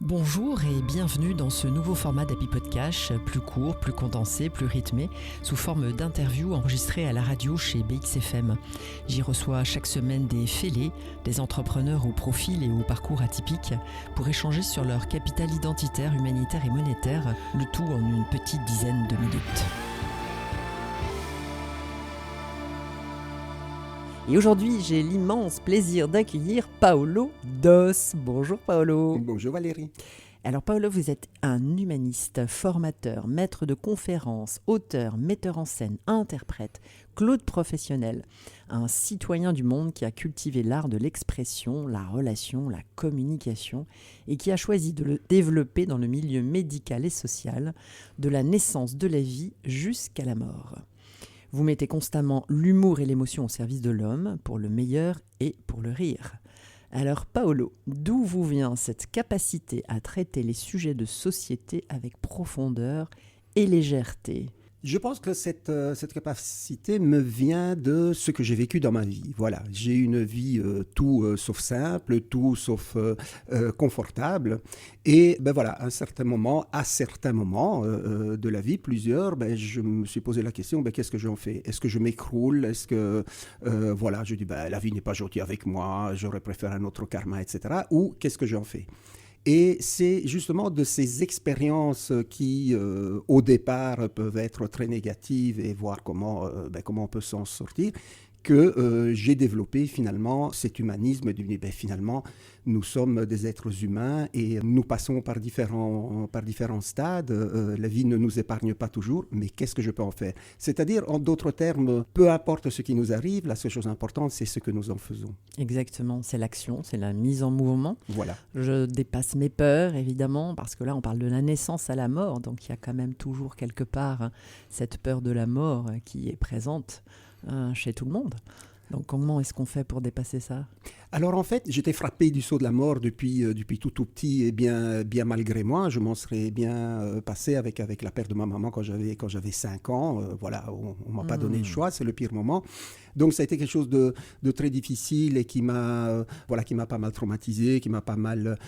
Bonjour et bienvenue dans ce nouveau format d'Happy Podcast, plus court, plus condensé, plus rythmé, sous forme d'interviews enregistrées à la radio chez BXFM. J'y reçois chaque semaine des fêlés, des entrepreneurs au profil et au parcours atypiques, pour échanger sur leur capital identitaire, humanitaire et monétaire, le tout en une petite dizaine de minutes. Et aujourd'hui, j'ai l'immense plaisir d'accueillir Paolo Dos. Bonjour Paolo. Bonjour Valérie. Alors Paolo, vous êtes un humaniste, formateur, maître de conférences, auteur, metteur en scène, interprète, Claude professionnel, un citoyen du monde qui a cultivé l'art de l'expression, la relation, la communication et qui a choisi de le développer dans le milieu médical et social, de la naissance de la vie jusqu'à la mort. Vous mettez constamment l'humour et l'émotion au service de l'homme, pour le meilleur et pour le rire. Alors Paolo, d'où vous vient cette capacité à traiter les sujets de société avec profondeur et légèreté ? Je pense que cette capacité me vient de ce que j'ai vécu dans ma vie. Voilà, j'ai une vie tout sauf simple, tout sauf confortable. Et ben voilà, à certains moments de la vie, plusieurs, je me suis posé la question, qu'est-ce que j'en fais ? Est-ce que je m'écroule ? Est-ce que, je dis, la vie n'est pas gentille avec moi, j'aurais préféré un autre karma, etc. Ou qu'est-ce que j'en fais ? Et c'est justement de ces expériences qui, au départ, peuvent être très négatives et voir comment on peut s'en sortir, que j'ai développé finalement cet humanisme de dire, finalement, nous sommes des êtres humains et nous passons par différents stades. La vie ne nous épargne pas toujours, mais qu'est-ce que je peux en faire ? C'est-à-dire, en d'autres termes, peu importe ce qui nous arrive, la seule chose importante, c'est ce que nous en faisons. Exactement, c'est l'action, c'est la mise en mouvement. Voilà. Je dépasse mes peurs, évidemment, parce que là, on parle de la naissance à la mort, donc il y a quand même toujours quelque part cette peur de la mort qui est présente chez tout le monde. Donc comment est-ce qu'on fait pour dépasser ça ? Alors en fait, j'étais frappé du sceau de la mort depuis tout petit et bien malgré moi. Je m'en serais bien passé avec la perte de ma maman quand j'avais 5 ans. On m'a pas donné le choix, c'est le pire moment. Donc ça a été quelque chose de très difficile et qui m'a pas mal traumatisé, qui m'a pas mal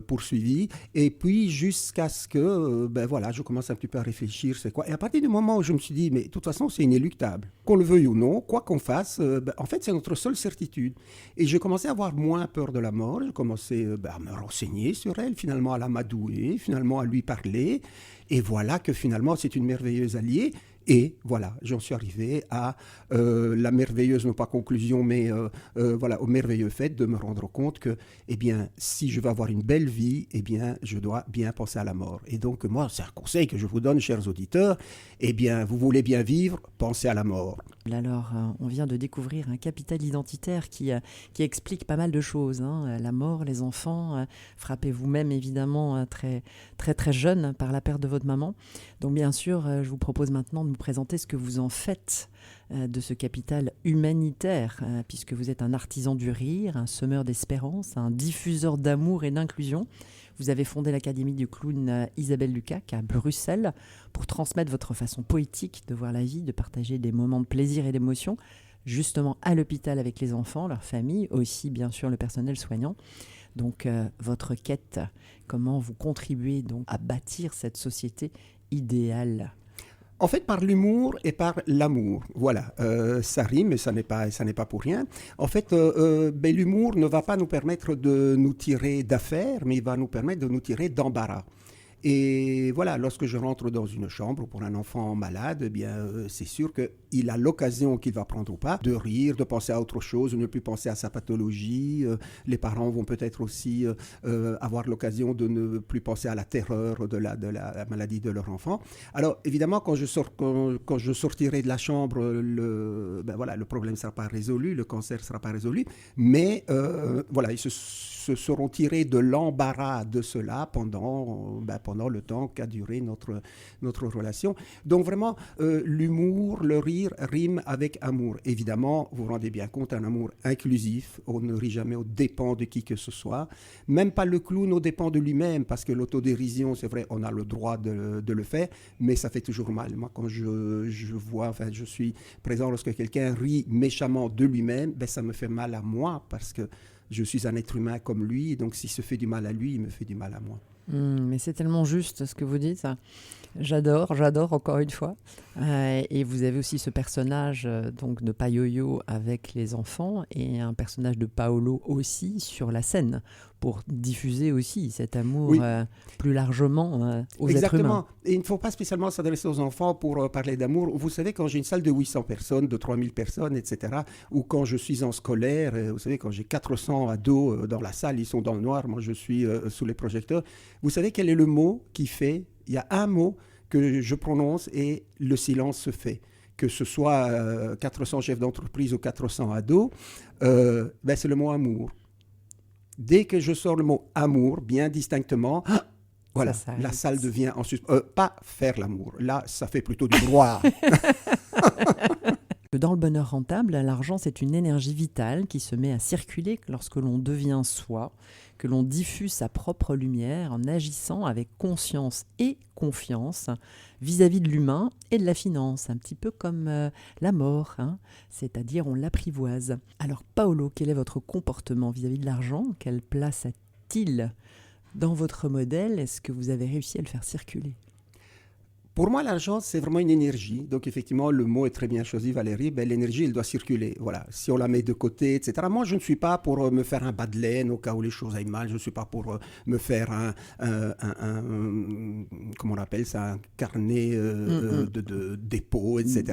poursuivi. Et puis jusqu'à ce que je commence un petit peu à réfléchir, c'est quoi. Et à partir du moment où je me suis dit, mais de toute façon c'est inéluctable, qu'on le veuille ou non, quoi qu'on fasse, en fait c'est notre seule certitude. Et je commençais à avoir moins peur de la mort, je commençais à me renseigner sur elle, finalement à l'amadouer, finalement à lui parler. Et voilà que finalement c'est une merveilleuse alliée. Et voilà, j'en suis arrivé à la merveilleuse, non pas conclusion, mais au merveilleux fait de me rendre compte que, si je veux avoir une belle vie, je dois bien penser à la mort. Et donc, moi, c'est un conseil que je vous donne, chers auditeurs. Vous voulez bien vivre, pensez à la mort. Alors, on vient de découvrir un capital identitaire qui explique pas mal de choses. La mort, les enfants, frappez vous-même évidemment très, très, très jeune par la perte de votre maman. Donc, bien sûr, je vous propose maintenant de vous présenter ce que vous en faites de ce capital humanitaire, puisque vous êtes un artisan du rire, un semeur d'espérance, un diffuseur d'amour et d'inclusion. Vous avez fondé l'Académie du clown Isabelle Lucac à Bruxelles pour transmettre votre façon poétique de voir la vie, de partager des moments de plaisir et d'émotion, justement à l'hôpital avec les enfants, leurs familles, aussi bien sûr le personnel soignant. Donc votre quête, comment vous contribuez donc à bâtir cette société idéale ? En fait, par l'humour et par l'amour. Voilà, ça rime, mais ça n'est pas pour rien. En fait, l'humour ne va pas nous permettre de nous tirer d'affaires, mais il va nous permettre de nous tirer d'embarras. Et voilà, lorsque je rentre dans une chambre pour un enfant malade, c'est sûr qu'il a l'occasion qu'il va prendre ou pas de rire, de penser à autre chose, de ne plus penser à sa pathologie. Les parents vont peut-être aussi avoir l'occasion de ne plus penser à la terreur de la maladie de leur enfant. Alors évidemment, quand je sortirai de la chambre, le problème ne sera pas résolu, le cancer ne sera pas résolu, mais ils se seront tirés de l'embarras de cela pendant le temps qu'a duré notre relation. Donc vraiment, l'humour, le rire rime avec amour. Évidemment, vous vous rendez bien compte, un amour inclusif, on ne rit jamais aux dépens de qui que ce soit, même pas le clown aux dépens de lui-même, parce que l'autodérision, c'est vrai, on a le droit de le faire, mais ça fait toujours mal. Moi, quand je suis présent lorsque quelqu'un rit méchamment de lui-même, ça me fait mal à moi, parce que je suis un être humain comme lui, donc s'il se fait du mal à lui, il me fait du mal à moi. Mais c'est tellement juste ce que vous dites. J'adore encore une fois. Et vous avez aussi ce personnage donc de Paioio avec les enfants et un personnage de Paolo aussi sur la scène pour diffuser aussi cet amour Oui. Plus largement aux êtres Exactement. humains. Et il ne faut pas spécialement s'adresser aux enfants pour parler d'amour. Vous savez, quand j'ai une salle de 800 personnes, de 3000 personnes, etc., ou quand je suis en scolaire, vous savez, quand j'ai 400 ados dans la salle, ils sont dans le noir, moi je suis sous les projecteurs, vous savez quel est le mot qui fait? Il y a un mot que je prononce et le silence se fait. Que ce soit 400 chefs d'entreprise ou 400 ados, c'est le mot amour. Dès que je sors le mot amour, bien distinctement, voilà, la salle devient en suspens. Pas faire l'amour. Là, ça fait plutôt du brouhaha. Dans le bonheur rentable, l'argent, c'est une énergie vitale qui se met à circuler lorsque l'on devient soi, que l'on diffuse sa propre lumière en agissant avec conscience et confiance vis-à-vis de l'humain et de la finance, un petit peu comme la mort, c'est-à-dire on l'apprivoise. Alors Paolo, quel est votre comportement vis-à-vis de l'argent? Quelle place a-t-il dans votre modèle? Est-ce que vous avez réussi à le faire circuler? Pour moi, l'argent, c'est vraiment une énergie. Donc, effectivement, le mot est très bien choisi, Valérie. L'énergie, elle doit circuler. Voilà. Si on la met de côté, etc. Moi, je ne suis pas pour me faire un bas de laine au cas où les choses aillent mal. Je ne suis pas pour me faire comment on appelle ça, un carnet de dépôt, etc.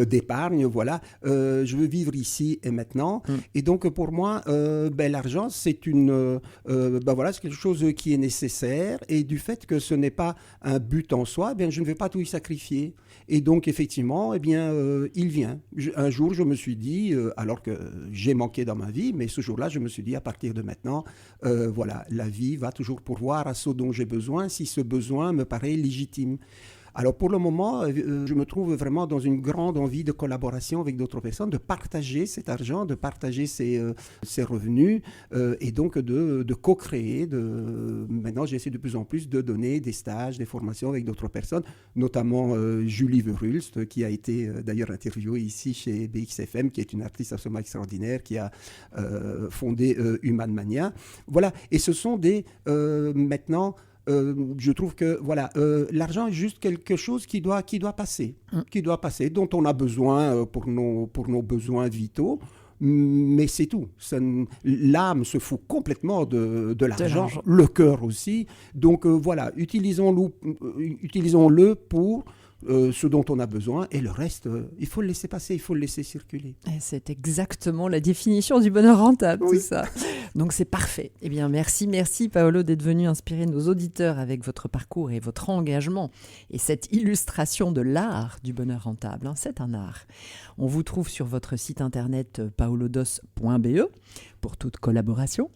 D'épargne, voilà. Je veux vivre ici et maintenant. Et donc, pour moi, l'argent, c'est c'est quelque chose qui est nécessaire. Et du fait que ce n'est pas un but en soi, je ne vais pas tout y sacrifier. Et donc, effectivement, il vient. Un jour, je me suis dit, alors que j'ai manqué dans ma vie, mais ce jour-là, je me suis dit, à partir de maintenant, la vie va toujours pourvoir à ce dont j'ai besoin, si ce besoin me paraît légitime. Alors pour le moment, je me trouve vraiment dans une grande envie de collaboration avec d'autres personnes, de partager cet argent, de partager ces revenus et donc de co-créer. Maintenant, j'essaie de plus en plus de donner des stages, des formations avec d'autres personnes, notamment Julie Verhulst, qui a été d'ailleurs interviewée ici chez BXFM, qui est une artiste absolument extraordinaire, qui a fondé Human Mania. Voilà, et ce sont maintenant... je trouve que l'argent est juste quelque chose qui doit passer, dont on a besoin pour nos besoins vitaux, mais c'est tout. L'âme se fout complètement de l'argent, le cœur aussi. Donc utilisons-le pour ce dont on a besoin, et le reste, il faut le laisser passer, il faut le laisser circuler. Et c'est exactement la définition du bonheur rentable, tout ça. Donc c'est parfait. Eh bien, merci Paolo d'être venu inspirer nos auditeurs avec votre parcours et votre engagement et cette illustration de l'art du bonheur rentable. C'est un art. On vous trouve sur votre site internet paolodos.be pour toute collaboration.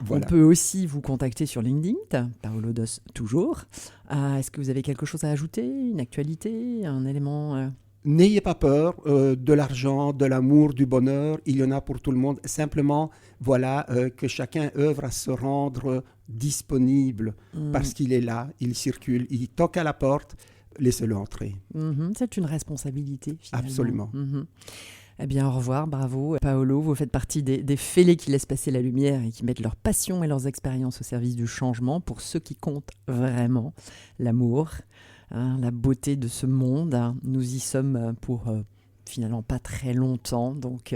Voilà. On peut aussi vous contacter sur LinkedIn, Paolo Dos toujours. Est-ce que vous avez quelque chose à ajouter, une actualité, un élément N'ayez pas peur de l'argent, de l'amour, du bonheur. Il y en a pour tout le monde. Simplement, que chacun œuvre à se rendre disponible parce qu'il est là, il circule, il toque à la porte. Laissez-le entrer. C'est une responsabilité, finalement. Absolument. Eh bien, au revoir, bravo. Paolo, vous faites partie des fêlés qui laissent passer la lumière et qui mettent leur passion et leurs expériences au service du changement pour ceux qui comptent vraiment, l'amour, la beauté de ce monde. Nous y sommes pour finalement pas très longtemps, donc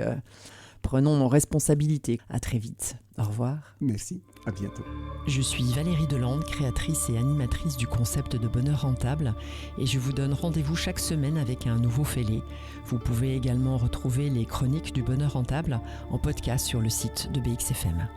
prenons nos responsabilités. À très vite. Au revoir. Merci, à bientôt. Je suis Valérie Delande, créatrice et animatrice du concept de bonheur rentable, et je vous donne rendez-vous chaque semaine avec un nouveau fêlé. Vous pouvez également retrouver les chroniques du bonheur rentable en podcast sur le site de BXFM.